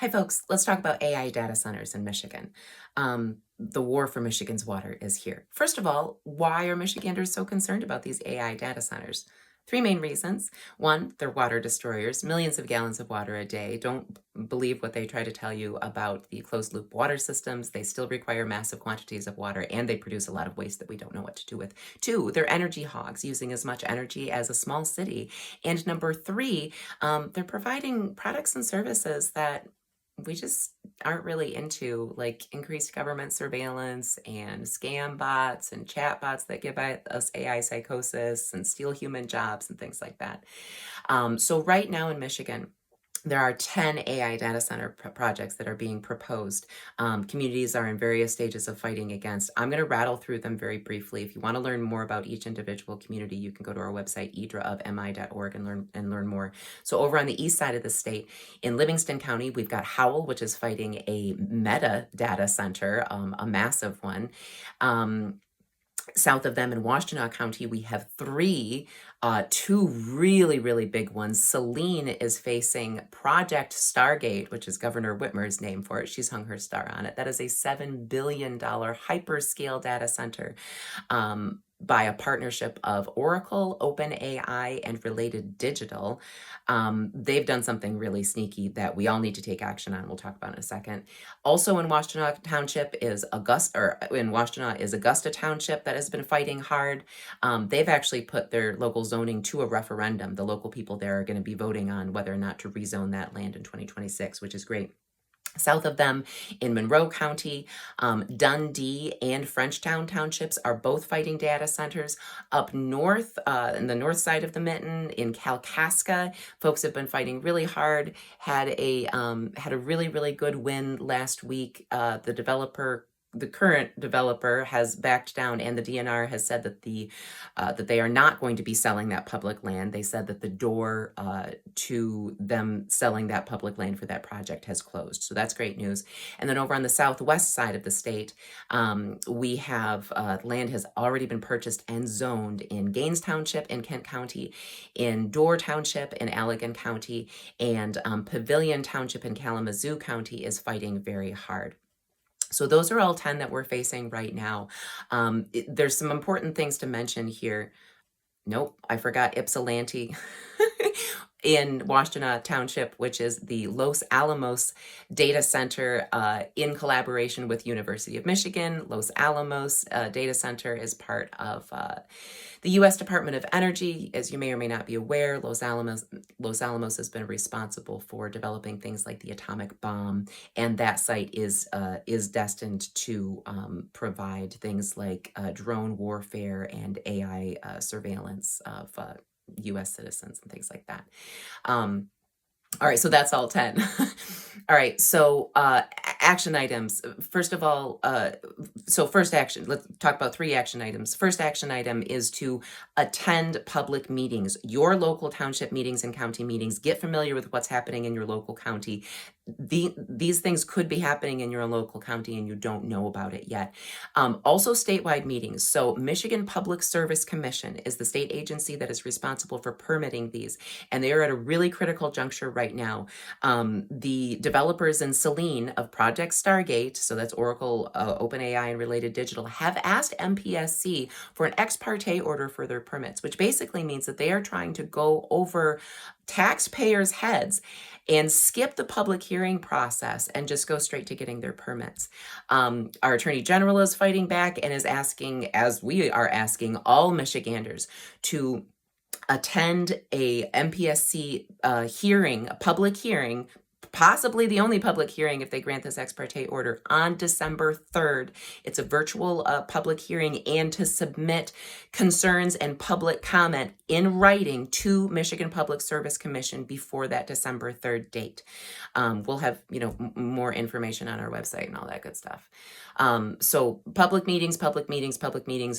Hi, folks. Let's talk about AI data centers in Michigan. The war for Michigan's water is here. First of all, why are Michiganders so concerned about these AI data centers? Three main reasons. One, they're water destroyers, millions of gallons of water a day. Don't believe what they try to tell you about the closed loop water systems. They still require massive quantities of water and they produce a lot of waste that we don't know what to do with. Two, they're energy hogs, using as much energy as a small city. And number three, they're providing products and services that we just aren't really into, like increased government surveillance and scam bots and chat bots that give us AI psychosis and steal human jobs and things like that. So right now in Michigan, there are 10 AI data center projects that are being proposed. Communities are in various stages of fighting against. I'm going to rattle through them very briefly. If you want to learn more about each individual community, you can go to our website, idraofmi.org, and learn more. So over on the east side of the state, in Livingston County, we've got Howell, which is fighting a Meta data center, a massive one. Um, South of them in Washtenaw County, we have three, two really, really big ones. Saline is facing Project Stargate, which is Governor Whitmer's name for it. She's hung her star on it. That is a $7 billion hyperscale data center by a partnership of Oracle, OpenAI, and Related Digital. They've done something really sneaky that we all need to take action on. We'll talk about in a second. Also in Washtenaw Township is Augusta Township that has been fighting hard. They've actually put their local zoning to a referendum. The local people there are going to be voting on whether or not to rezone that land in 2026, which is great. South of them in Monroe County, Dundee and Frenchtown townships are both fighting data centers. Up north, in the north side of the mitten in Kalkaska, folks have been fighting really hard. Had a really, really good win last week. The current developer has backed down, and the DNR has said that that they are not going to be selling that public land. They said that the door to them selling that public land for that project has closed. So that's great news. And then over on the southwest side of the state, we have land has already been purchased and zoned in Gaines Township in Kent County, in Dorr Township in Allegan County, and Pavilion Township in Kalamazoo County is fighting very hard. So those are all 10 that we're facing right now. There's some important things to mention here. Nope, I forgot Ypsilanti in Washtenaw Township, which is the Los Alamos Data Center in collaboration with University of Michigan. Los Alamos Data Center is part of the U.S. Department of Energy. As you may or may not be aware, Los Alamos has been responsible for developing things like the atomic bomb, and that site is destined to provide things like drone warfare and AI surveillance of U.S. citizens and things like that. All right, so that's all 10. All right, so action items. First of all, first action, let's talk about 3 action items. First action item is to attend public meetings, your local township meetings and county meetings. Get familiar with what's happening in your local county. These things could be happening in your local county and you don't know about it yet. Also statewide meetings. So Michigan Public Service Commission is the state agency that is responsible for permitting these. And they are at a really critical juncture right now. The developers in Saline of Project Stargate, so that's Oracle, OpenAI, and Related Digital, have asked MPSC for an ex parte order for their permits, which basically means that they are trying to go over taxpayers' heads and skip the public hearing process and just go straight to getting their permits. Our Attorney General is fighting back and is asking, as we are asking, all Michiganders to attend a MPSC hearing, a public hearing, possibly the only public hearing if they grant this ex parte order on December 3rd. It's a virtual public hearing, and to submit concerns and public comment in writing to Michigan Public Service Commission before that December 3rd date. We'll have, more information on our website and all that good stuff. So public meetings,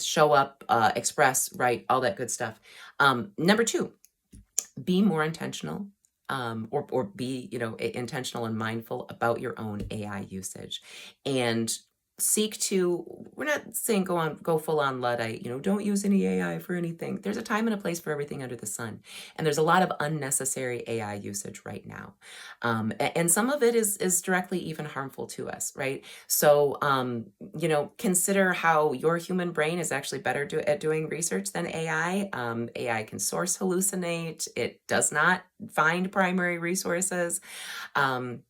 show up, express, write, all that good stuff. Number 2, be more intentional. Or be, intentional and mindful about your own AI usage. And seek to, we're not saying go full on Luddite, don't use any AI for anything. There's a time and a place for everything under the sun. And there's a lot of unnecessary AI usage right now. And some of it is directly even harmful to us, right? So, consider how your human brain is actually better at doing research than AI. AI can source hallucinate. It does not find primary resources. Um,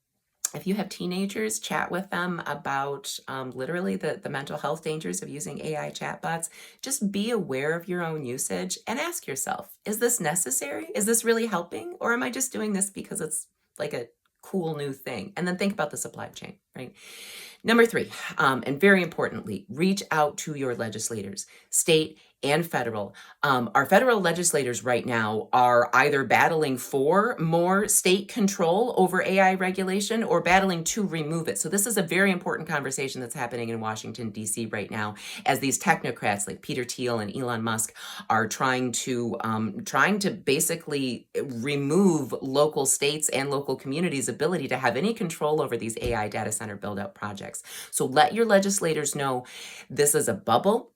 if you have teenagers, chat with them about literally the mental health dangers of using AI chatbots. Just be aware of your own usage and ask yourself, is this necessary? Is this really helping? Or am I just doing this because it's like a cool new thing? And then think about the supply chain, right? Number three, and very importantly, reach out to your legislators, state and federal. Our federal legislators right now are either battling for more state control over AI regulation or battling to remove it. So this is a very important conversation that's happening in Washington, D.C. right now, as these technocrats like Peter Thiel and Elon Musk are trying to basically remove local states and local communities' ability to have any control over these AI data center build out projects. So let your legislators know this is a bubble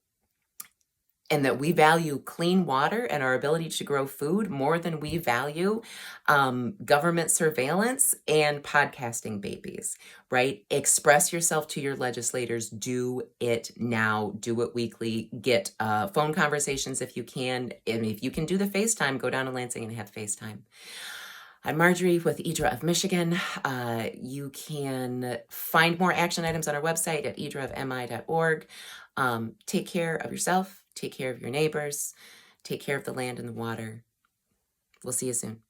and that we value clean water and our ability to grow food more than we value government surveillance and podcasting babies, right? Express yourself to your legislators. Do it now. Do it weekly. Get phone conversations if you can. And if you can do the FaceTime, go down to Lansing and have FaceTime. I'm Marjorie with IDRA of Michigan. You can find more action items on our website at idraofmi.org. Take care of yourself, take care of your neighbors, take care of the land and the water. We'll see you soon.